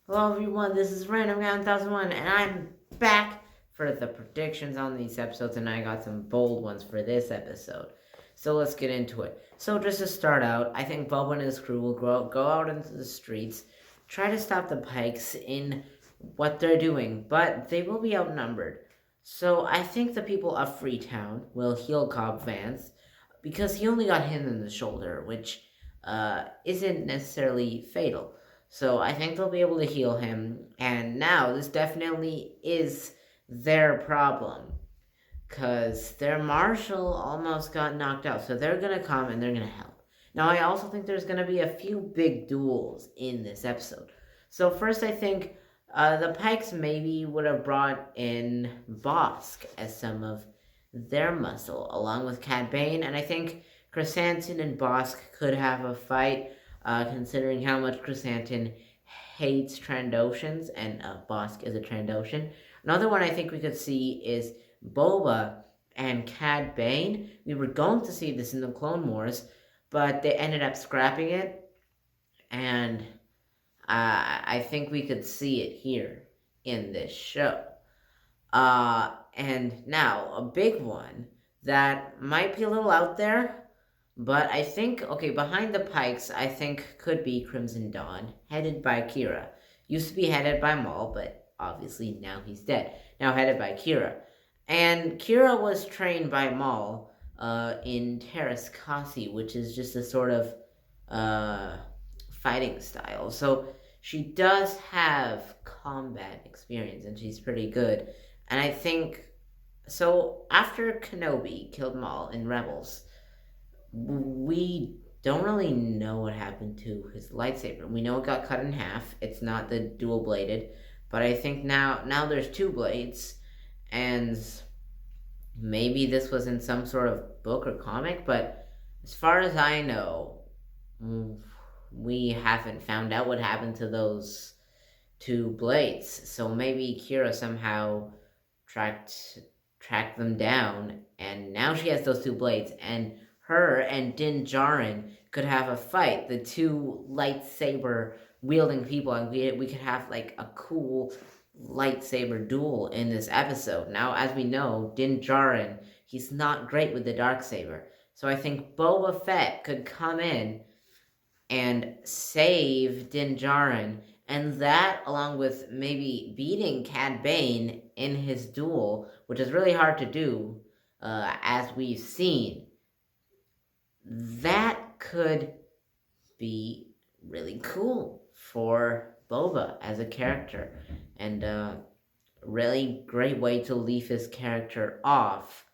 Hello everyone, this is Random Guy 1001, and I'm back for the predictions on these episodes, and I got some bold ones for this episode. So let's get into it. So just to start out, I think Boba and his crew will go out into the streets, try to stop the Pikes in what they're doing, but they will be outnumbered. So I think the people of Freetown will heal Cobb Vanth, because he only got hit in the shoulder, which isn't necessarily fatal. So I think they'll be able to heal him. And now this definitely is their problem. Because their marshal almost got knocked out. So they're going to come and they're going to help. Now, I also think there's going to be a few big duels in this episode. So, first, I think the Pikes maybe would have brought in Bosk as some of their muscle, along with Cad Bane. And I think Chrysanthemum and Bosk could have a fight, considering how much Chrysanthemum hates Trandoshans, and Bosk is a Trandoshan. Another one I think we could see is Boba and Cad Bane. We were going to see this in the Clone Wars, but they ended up scrapping it, and I think we could see it here in this show. And now, a big one that might be a little out there, but I think, okay, behind the Pikes, I think could be Crimson Dawn, headed by Kira. Used to be headed by Maul, but obviously now he's dead. Now headed by Kira. And Kira was trained by Maul in Terras Kasi, which is just a sort of uh, fighting style. So she does have combat experience, and she's pretty good. And I think so. After Kenobi killed Maul in Rebels, we don't really know what happened to his lightsaber. We know it got cut in half. It's not the dual bladed, but I think now there's two blades, and maybe this was in some sort of book or comic. But as far as I know, we haven't found out what happened to those two blades. So maybe Kira somehow tracked tracked them down, and now she has those two blades, and her and Din Djarin could have a fight. The two lightsaber wielding people, and we could have like a cool lightsaber duel in this episode. Now, as we know, Din Djarin, he's not great with the dark saber, so I think Boba Fett could come in and save Din Djarin, and that, along with maybe beating Cad Bane in his duel, which is really hard to do, as we've seen, that could be really cool for Boba as a character, and a really great way to leave his character off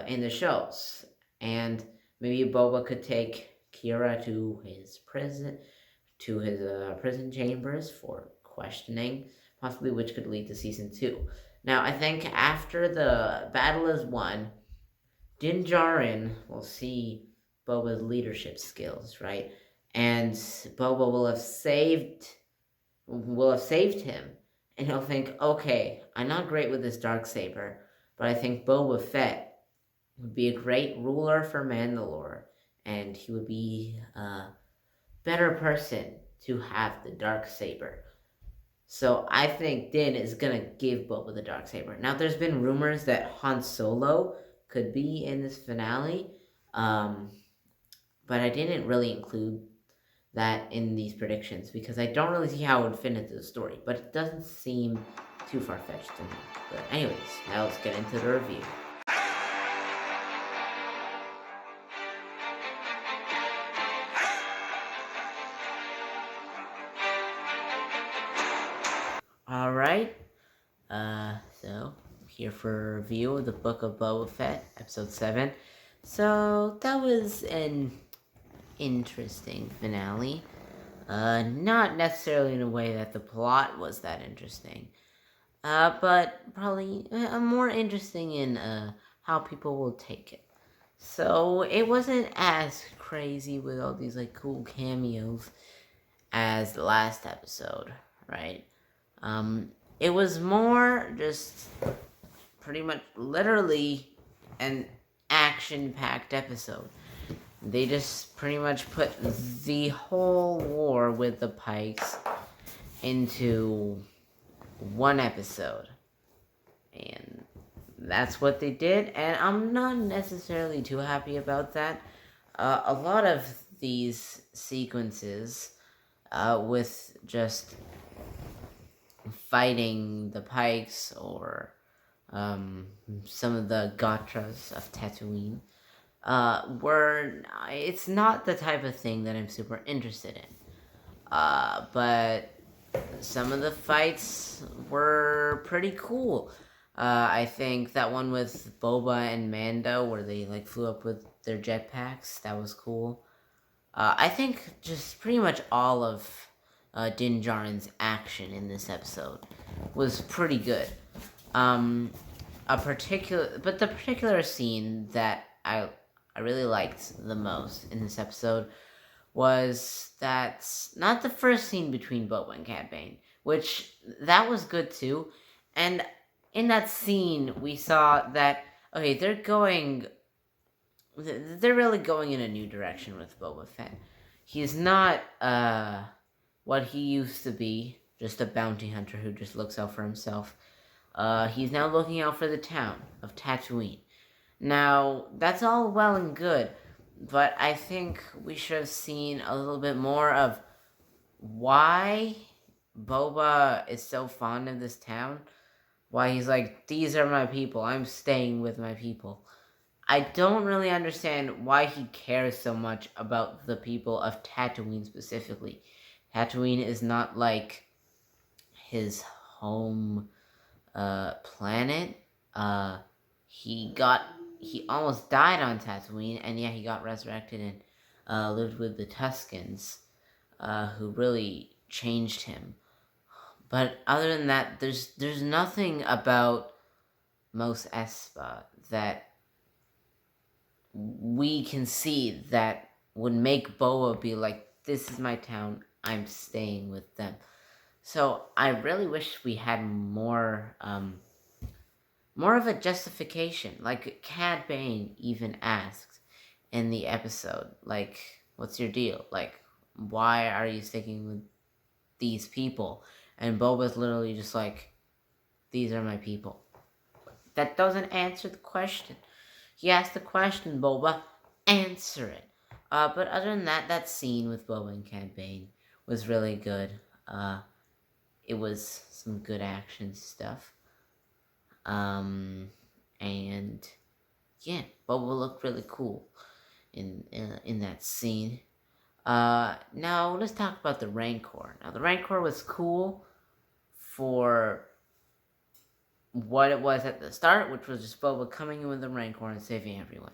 in the shows. And maybe Boba could take Kira to his prison chambers for questioning, possibly, which could lead to season 2. Now, I think after the battle is won, Din Djarin will see Boba's leadership skills, right? And Boba will have saved him, and he'll think, okay, I'm not great with this dark saber, but I think Boba Fett would be a great ruler for Mandalore, and he would be a better person to have the dark saber. So I think Din is gonna give Boba the dark saber. Now, there's been rumors that Han Solo could be in this finale, um, but I didn't really include that in these predictions because I don't really see how it would fit into the story. But it doesn't seem too far fetched to me. But anyways, now let's get into the review. All right. So here for a review of the Book of Boba Fett, episode 7. So that was an interesting finale. Not necessarily in a way that the plot was that interesting, but probably more interesting in how people will take it. So it wasn't as crazy with all these like cool cameos as the last episode, right? It was more just pretty much literally an action-packed episode. They just pretty much put the whole war with the Pikes into one episode. And that's what they did, and I'm not necessarily too happy about that. A lot of these sequences with just fighting the Pikes or some of the Gotras of Tatooine it's not the type of thing that I'm super interested in. But some of the fights were pretty cool. I think that one with Boba and Mando, where they like flew up with their jetpacks, that was cool. I think just pretty much all of Din Djarin's action in this episode was pretty good. The particular scene that I really liked the most in this episode was that not the first scene between Boba and Cad Bane, which that was good too. And in that scene, we saw that okay, they're really going in a new direction with Boba Fett. He's not what he used to be, just a bounty hunter who just looks out for himself. He's now looking out for the town of Tatooine. Now, that's all well and good, but I think we should have seen a little bit more of why Boba is so fond of this town. Why he's like, these are my people, I'm staying with my people. I don't really understand why he cares so much about the people of Tatooine specifically. Tatooine is not like his home planet. He almost died on Tatooine, and yeah, he got resurrected and lived with the Tuscans, who really changed him. But other than that, there's nothing about Mos Espa that we can see that would make Boba be like, this is my town, I'm staying with them. So I really wish we had more of a justification. Like Cad Bane even asked in the episode, like, what's your deal? Like, why are you sticking with these people? And Boba's literally just like, these are my people. That doesn't answer the question. He asked the question, Boba, answer it. But other than that, that scene with Boba and Cad Bane was really good. It was some good action stuff. And yeah, Boba looked really cool in that scene. Now let's talk about the Rancor. Now the Rancor was cool for what it was at the start, which was just Boba coming in with the Rancor and saving everyone.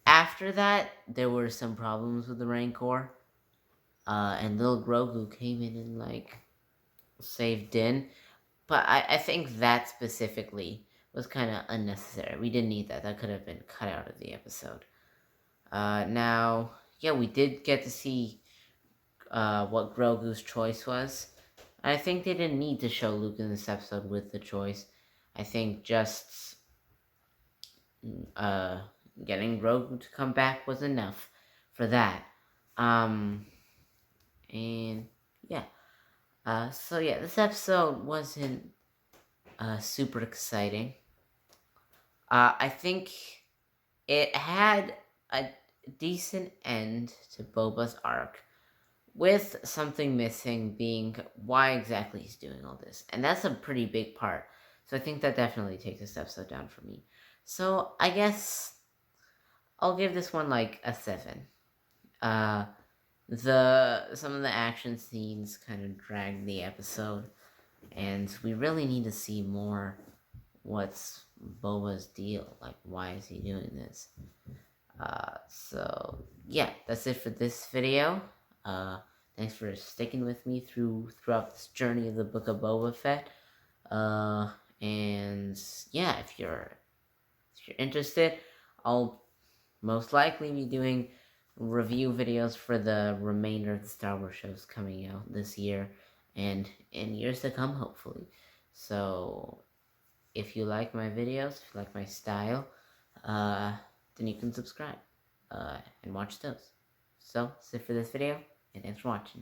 After that, there were some problems with the Rancor, and little Grogu came in and like saved Din. But I think that specifically was kind of unnecessary. We didn't need that. That could have been cut out of the episode. Now, yeah, we did get to see what Grogu's choice was. I think they didn't need to show Luke in this episode with the choice. I think just getting Grogu to come back was enough for that. And yeah. So yeah, this episode wasn't super exciting. I think it had a decent end to Boba's arc, with something missing being why exactly he's doing all this. And that's a pretty big part. So I think that definitely takes this episode down for me. So I guess I'll give this one like a 7. Some of the action scenes kind of dragged the episode, and we really need to see more what's Boba's deal, like why is he doing this. So yeah, that's it for this video. Thanks for sticking with me throughout this journey of the Book of Boba Fett. And yeah, if you're interested, I'll most likely be doing review videos for the remainder of the Star Wars shows coming out this year and in years to come, hopefully. So if you like my videos, if you like my style, then you can subscribe and watch those. So that's it for this video, and thanks for watching.